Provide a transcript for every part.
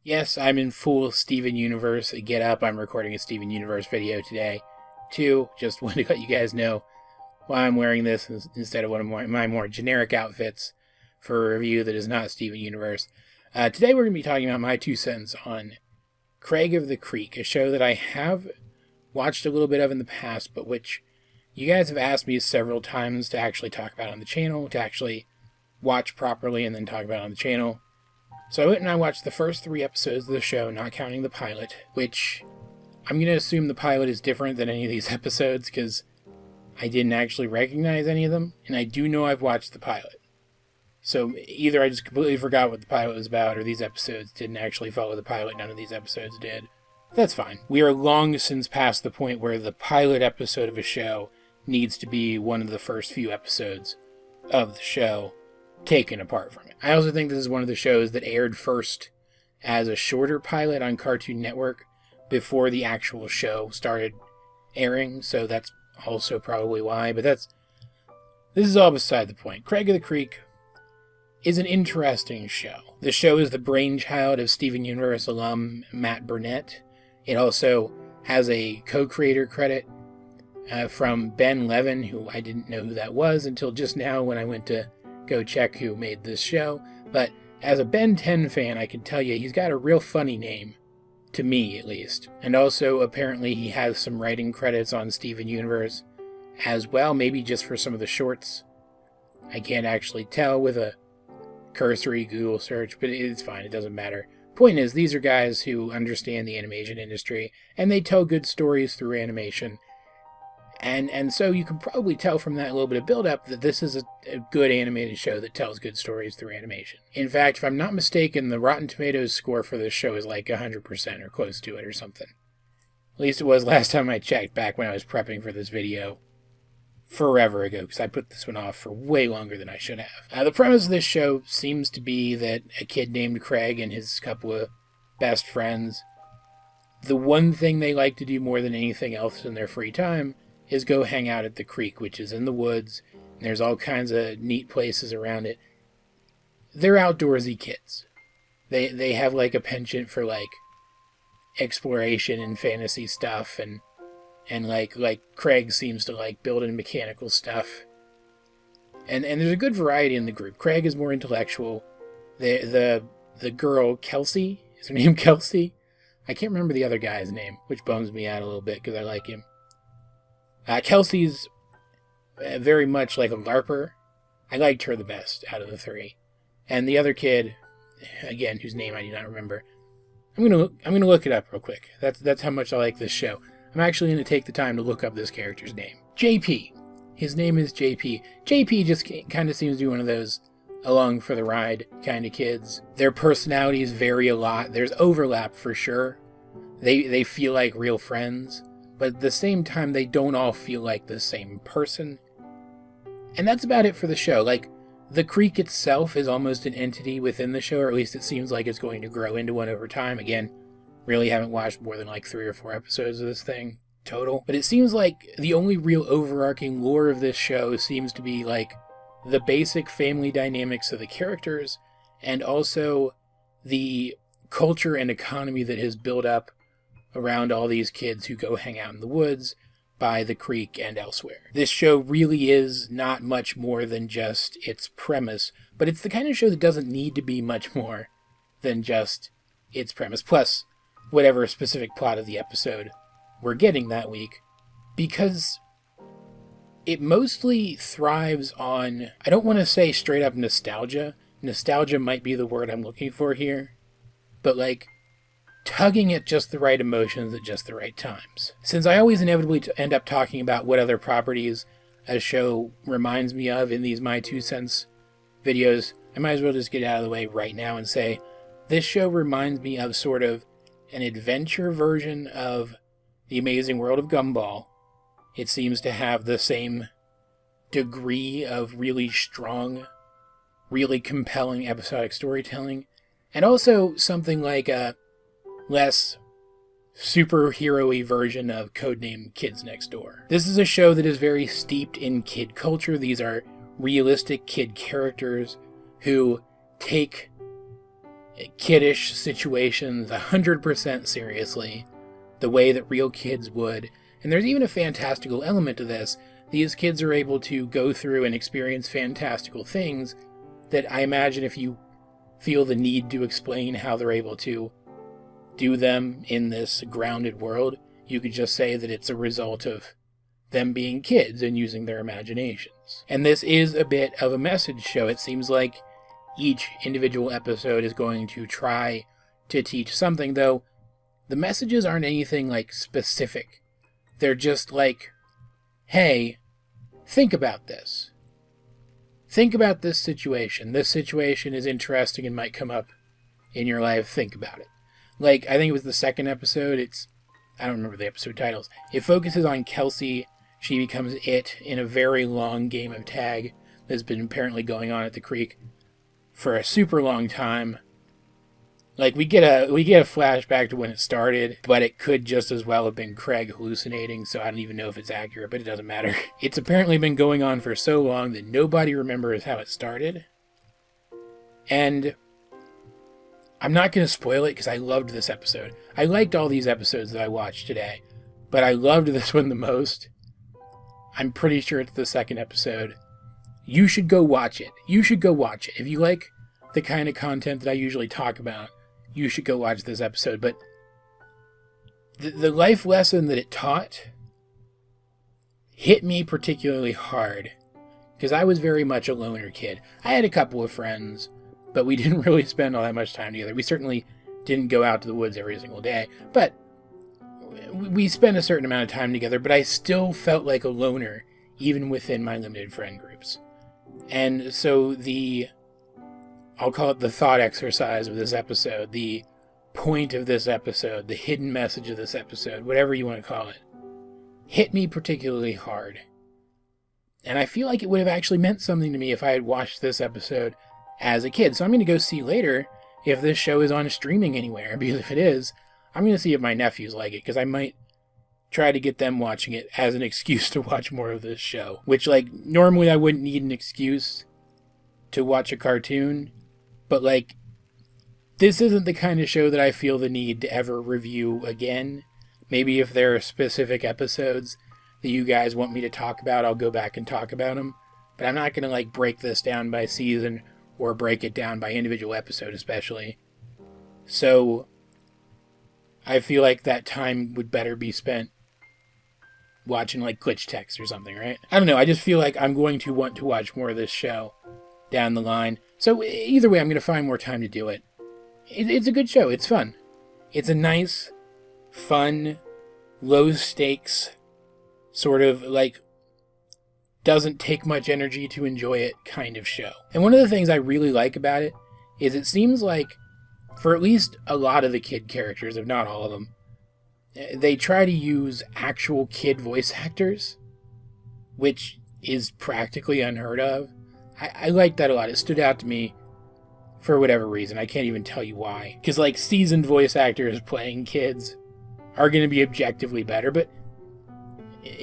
Yes, I'm in full Steven Universe get up. I'm recording a Steven Universe video today. 2, just wanted to let you guys know why I'm wearing this instead of one of my more generic outfits for a review that is not Steven Universe. Today we're going to be talking about my 2 cents on Craig of the Creek, a show that I have watched a little bit of in the past, but which you guys have asked me several times to actually talk about on the channel, to actually watch properly and then talk about on the channel. So I went and I watched the first 3 episodes of the show, not counting the pilot, which I'm going to assume the pilot is different than any of these episodes because I didn't actually recognize any of them, and I do know I've watched the pilot. So either I just completely forgot what the pilot was about, or these episodes didn't actually follow the pilot, none of these episodes did. That's fine. We are long since past the point where the pilot episode of a show needs to be one of the first few episodes of the show taken apart from it. I also think this is one of the shows that aired first as a shorter pilot on Cartoon Network before the actual show started airing, so that's also probably why, but this is all beside the point. Craig of the Creek is an interesting show. The show is the brainchild of Steven Universe alum Matt Burnette. It also has a co-creator credit from Ben Levin, who I didn't know who that was until just now when I went to go check who made this show. But as a Ben 10 fan, I can tell you he's got a real funny name, to me at least. And also apparently he has some writing credits on Steven Universe as well, maybe just for some of the shorts. I can't actually tell with a cursory Google search, but it's fine, it doesn't matter. Point is, these are guys who understand the animation industry, and they tell good stories through animation. And so you can probably tell from that little bit of build-up that this is a good animated show that tells good stories through animation. In fact, if I'm not mistaken, the Rotten Tomatoes score for this show is like 100% or close to it or something. At least it was last time I checked, back when I was prepping for this video forever ago, because I put this one off for way longer than I should have. The premise of this show seems to be that a kid named Craig and his couple of best friends, the one thing they like to do more than anything else in their free time is go hang out at the creek, which is in the woods, and there's all kinds of neat places around it. They're outdoorsy kids. They have like a penchant for like exploration and fantasy stuff, and like Craig seems to like building mechanical stuff. And there's a good variety in the group. Craig is more intellectual. The girl, Kelsey, is her name Kelsey? I can't remember the other guy's name, which bums me out a little bit because I like him. Kelsey's very much like a LARPer. I liked her the best out of the 3. And the other kid, again, whose name I do not remember, I'm gonna look it up real quick. That's how much I like this show. I'm actually gonna take the time to look up this character's name. JP. His name is JP. JP just kind of seems to be one of those along for the ride kind of kids. Their personalities vary a lot. There's overlap for sure. They feel like real friends, but at the same time, they don't all feel like the same person. And that's about it for the show. Like, the creek itself is almost an entity within the show, or at least it seems like it's going to grow into one over time. Again, really haven't watched more than like 3 or 4 episodes of this thing total. But it seems like the only real overarching lore of this show seems to be like the basic family dynamics of the characters, and also the culture and economy that has built up around all these kids who go hang out in the woods by the creek and elsewhere. This show really is not much more than just its premise, but it's the kind of show that doesn't need to be much more than just its premise, plus whatever specific plot of the episode we're getting that week, because it mostly thrives on, I don't want to say straight up nostalgia. Nostalgia might be the word I'm looking for here, but like tugging at just the right emotions at just the right times. Since I always inevitably end up talking about what other properties a show reminds me of in these My 2 Cents videos, I might as well just get out of the way right now and say, this show reminds me of sort of an adventure version of The Amazing World of Gumball. It seems to have the same degree of really strong, really compelling episodic storytelling, and also something like a less superhero-y version of Codename Kids Next Door. This is a show that is very steeped in kid culture. These are realistic kid characters who take kiddish situations 100% seriously, the way that real kids would. And there's even a fantastical element to this. These kids are able to go through and experience fantastical things that I imagine if you feel the need to explain how they're able to do them in this grounded world, you could just say that it's a result of them being kids and using their imaginations. And this is a bit of a message show. It seems like each individual episode is going to try to teach something, though the messages aren't anything like specific. They're just like, hey, think about this. Think about this situation. This situation is interesting and might come up in your life. Think about it. Like, I think it was the second episode. I don't remember the episode titles. It focuses on Kelsey. She becomes it in a very long game of tag that's been apparently going on at the creek for a super long time. Like, we get a flashback to when it started, but it could just as well have been Craig hallucinating, so I don't even know if it's accurate, but it doesn't matter. It's apparently been going on for so long that nobody remembers how it started. And I'm not going to spoil it because I loved this episode. I liked all these episodes that I watched today, but I loved this one the most. I'm pretty sure it's the second episode. You should go watch it. You should go watch it. If you like the kind of content that I usually talk about, you should go watch this episode. But the life lesson that it taught hit me particularly hard because I was very much a loner kid. I had a couple of friends, but we didn't really spend all that much time together. We certainly didn't go out to the woods every single day, but we spent a certain amount of time together, but I still felt like a loner even within my limited friend groups. And so I'll call it the thought exercise of this episode, the point of this episode, the hidden message of this episode, whatever you want to call it, hit me particularly hard. And I feel like it would have actually meant something to me if I had watched this episode as a kid. So I'm going to go see later if this show is on streaming anywhere, because if it is, I'm going to see if my nephews like it, because I might try to get them watching it as an excuse to watch more of this show. Which, like, normally I wouldn't need an excuse to watch a cartoon, but, like, this isn't the kind of show that I feel the need to ever review again. Maybe if there are specific episodes that you guys want me to talk about, I'll go back and talk about them. But I'm not going to, like, break this down by season or break it down by individual episode especially. So I feel like that time would better be spent watching, like, glitch text or something, right? I don't know, I just feel like I'm going to want to watch more of this show down the line. So either way, I'm going to find more time to do it. It's a good show. It's fun. It's a nice, fun, low-stakes, sort of, like, doesn't take much energy to enjoy it kind of show. And one of the things I really like about it is it seems like, for at least a lot of the kid characters, if not all of them, they try to use actual kid voice actors, which is practically unheard of. I like that a lot. It stood out to me for whatever reason. I can't even tell you why. Because, like, seasoned voice actors playing kids are going to be objectively better, but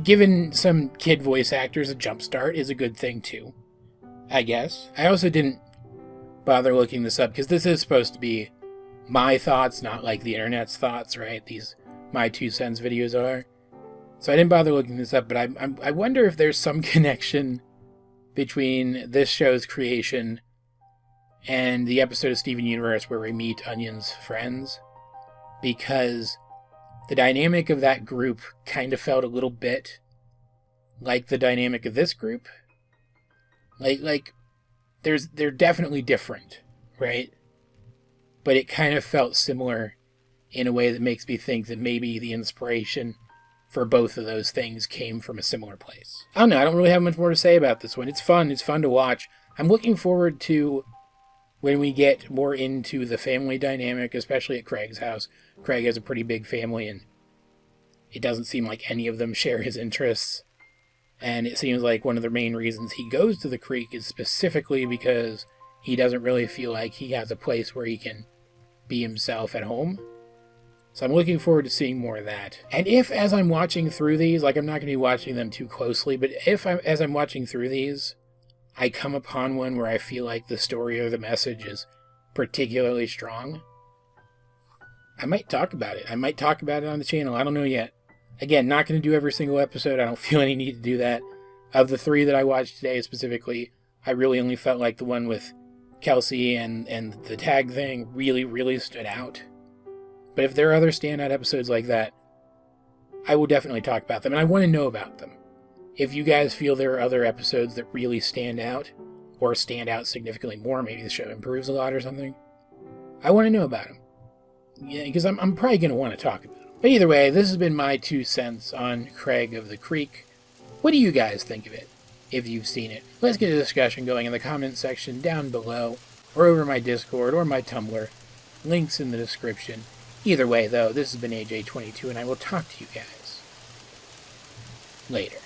giving some kid voice actors a jump start is a good thing, too, I guess. I also didn't bother looking this up, because this is supposed to be my thoughts, not, like, the internet's thoughts, right? These My 2 Cents videos are. So I didn't bother looking this up, but I wonder if there's some connection between this show's creation and the episode of Steven Universe where we meet Onion's friends, because the dynamic of that group kind of felt a little bit like the dynamic of this group. Like they're definitely different, right? But it kind of felt similar in a way that makes me think that maybe the inspiration for both of those things came from a similar place. I don't know, I don't really have much more to say about this one. It's fun to watch. I'm looking forward to when we get more into the family dynamic, especially at Craig's house. Craig has a pretty big family, and it doesn't seem like any of them share his interests. And it seems like one of the main reasons he goes to the creek is specifically because he doesn't really feel like he has a place where he can be himself at home. So I'm looking forward to seeing more of that. And if, as I'm watching through these, like, I'm not going to be watching them too closely, but as I'm watching through these, I come upon one where I feel like the story or the message is particularly strong, I might talk about it. I might talk about it on the channel. I don't know yet. Again, not going to do every single episode. I don't feel any need to do that. Of the 3 that I watched today specifically, I really only felt like the one with Kelsey and the tag thing really, really stood out. But if there are other standout episodes like that, I will definitely talk about them, and I want to know about them. If you guys feel there are other episodes that really stand out, or stand out significantly more, maybe the show improves a lot or something, I want to know about them. Yeah, because I'm probably going to want to talk about them. But either way, this has been my 2 cents on Craig of the Creek. What do you guys think of it, if you've seen it? Let's get a discussion going in the comments section down below, or over my Discord, or my Tumblr. Links in the description. Either way, though, this has been AJ22, and I will talk to you guys later.